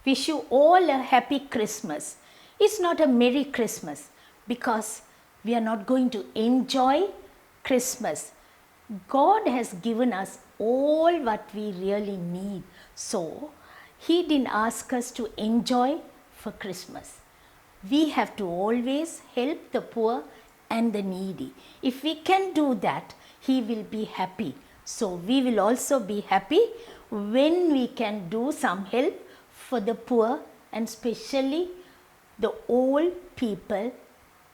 wish you all a happy Christmas. It's not a Merry Christmas because we are not going to enjoy Christmas. God has given us all what we really need. So, He didn't ask us to enjoy for Christmas. We have to always help the poor and the needy. If we can do that, He will be happy. So, we will also be happy when we can do some help for the poor and especially the old people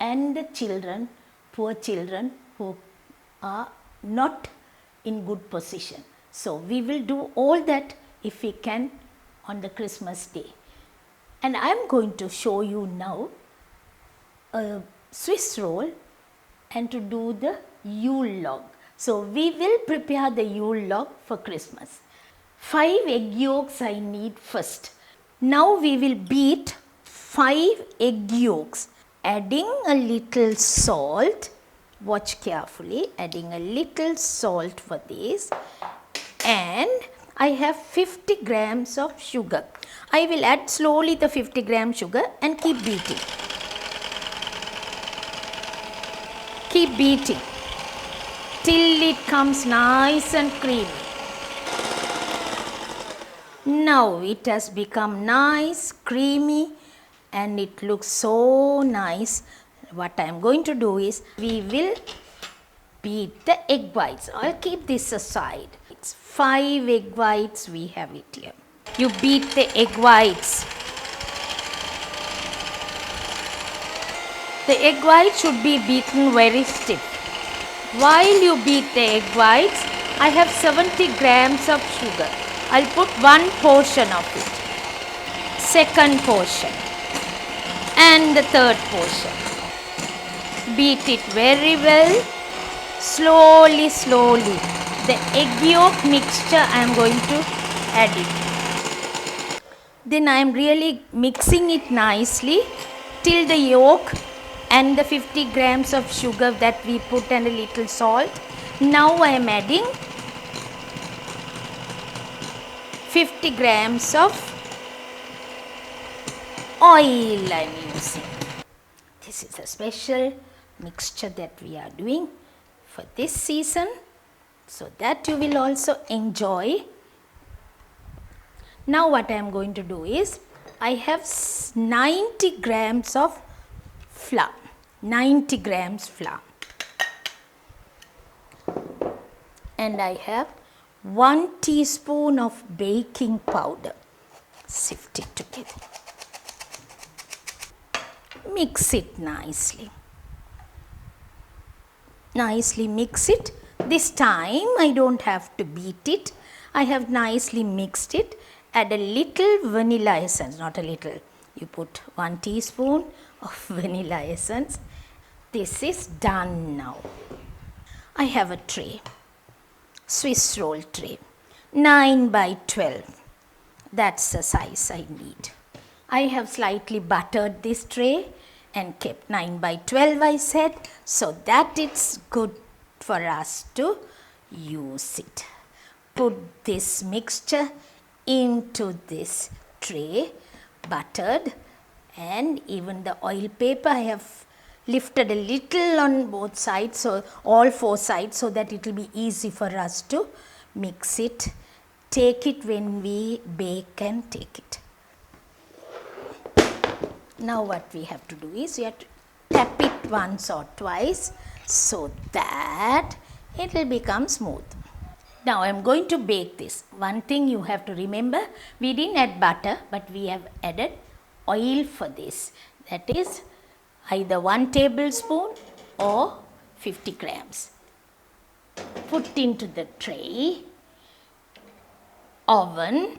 and the children, poor children who are not in good position. So, we will do all that if we can on the Christmas day. And I am going to show you now a Swiss roll and to do the Yule log. So, we will prepare the Yule log for Christmas. 5 egg yolks I need first. Now, we will beat 5 egg yolks, adding a little salt. Watch carefully, adding a little salt for this, and I have 50 grams of sugar. I will add slowly the 50 gram sugar and keep beating. Keep beating till it comes nice and creamy. Now it has become nice, creamy, and it looks so nice. What I am going to do is, we will beat the egg whites. I'll keep this aside. It's 5 egg whites, we have it here. You beat the egg whites. The egg whites should be beaten very stiff. While you beat the egg whites, I have 70 grams of sugar. I'll put one portion of it, second portion, and the third portion. Beat it very well, slowly, slowly. The egg yolk mixture I am going to add it. Then I am really mixing it nicely till the yolk and the 50 grams of sugar that we put and a little salt. Now I am adding 50 grams of oil I am using. This is a special mixture that we are doing for this season, so that you will also enjoy. Now what I am going to do is, I have 90 grams of flour, 90 grams flour, and I have 1 teaspoon of baking powder. Sift it together. Mix it nicely. Nicely mix it. This time I don't have to beat it. I have nicely mixed it. Add a little vanilla essence, not a little. You put 1 teaspoon of vanilla essence. This is done now. I have a tray, Swiss roll tray, 9 by 12. That's the size I need. I have slightly buttered this tray and kept 9 by 12 I said, so that it's good for us to use it. Put this mixture into this tray, buttered, and even the oil paper I have lifted a little on both sides, so all 4 sides, so that it will be easy for us to mix it, take it when we bake and take it. Now what we have to do is, we have to tap it once or twice so that it will become smooth. Now I am going to bake this. One thing you have to remember, we didn't add butter, but we have added oil for this. That is either 1 tablespoon or 50 grams. Put into the tray, oven,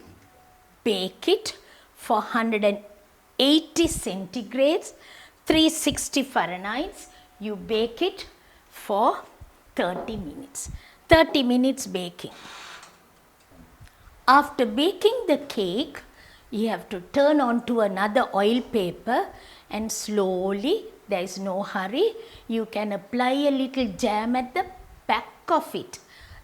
bake it for 180 centigrades, 360 Fahrenheit. You bake it for 30 minutes. 30 minutes baking. After baking the cake, you have to turn on to another oil paper and slowly, there is no hurry, you can apply a little jam at the back of it.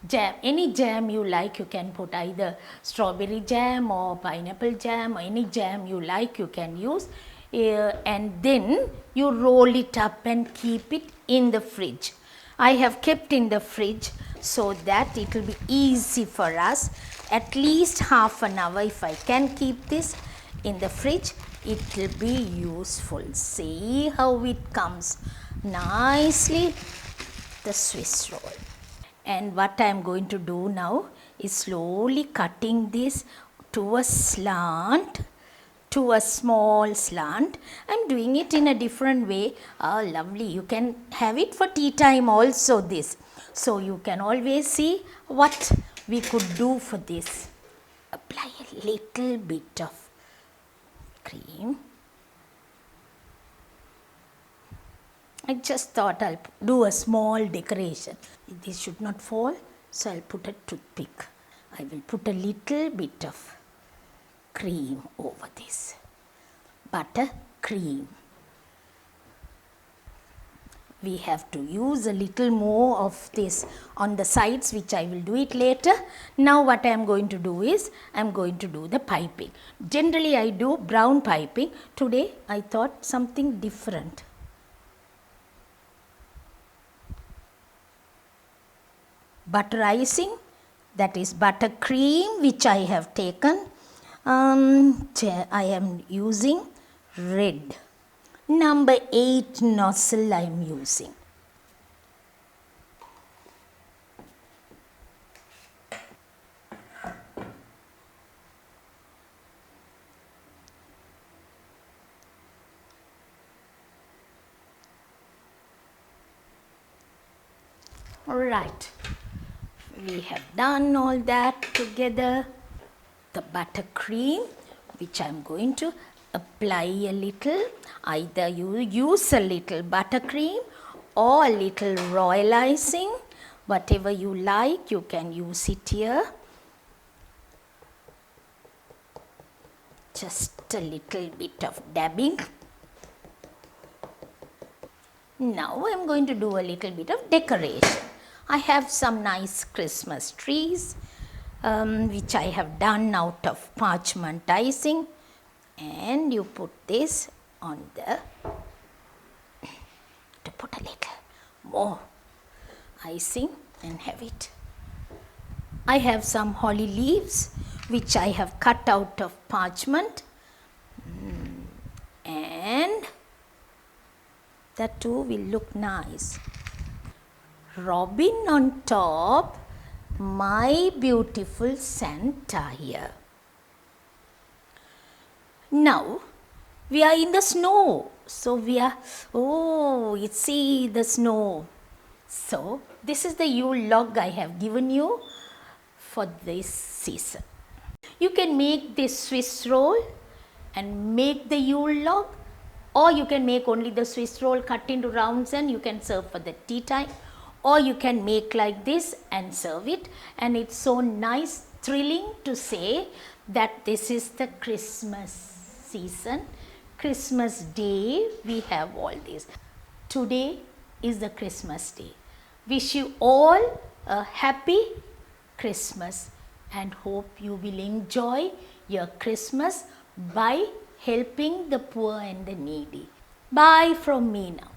jam, any jam you like, you can put either strawberry jam or pineapple jam or any jam you like, you can use. And then you roll it up and keep it in the fridge. I have kept in the fridge so that it will be easy for us. At least half an hour, if I can keep this in the fridge, it will be useful. See how it comes nicely, the Swiss roll. And what I am going to do now is slowly cutting this to a slant, to a small slant. I am doing it in a different way. Oh, lovely. You can have it for tea time also, this. So you can always see what we could do for this. Apply a little bit of cream. I just thought I'll do a small decoration. This should not fall, so I'll put a toothpick. I will put a little bit of cream over this. Butter cream. We have to use a little more of this on the sides, which I will do it later. Now what I am going to do is, I am going to do the piping. Generally I do brown piping. Today I thought something different. Butter icing, that is butter cream, which I have taken. I am using red. Number 8 nozzle I am using. Alright, we have done all that together. The butter cream, which I am going to apply a little. Either you use a little butter cream or a little royal icing, whatever you like, you can use it here. Just a little bit of dabbing. Now I am going to do a little bit of decoration. I have some nice Christmas trees, which I have done out of parchment icing, and you put this on the, to put a little more icing and have it. I have some holly leaves which I have cut out of parchment, and that too will look nice. Robin on top, my beautiful Santa here. Now we are in the snow, so we are, oh, see the snow. So this is the Yule log I have given you for this season. You can make this Swiss roll and make the Yule log, or you can make only the Swiss roll cut into rounds and you can serve for the tea time, or you can make like this and serve it. And it's so nice, thrilling to say that this is the Christmas season, Christmas day. We have all this. Today is the Christmas day. Wish you all a happy Christmas and hope you will enjoy your Christmas by helping the poor and the needy. Bye from me now.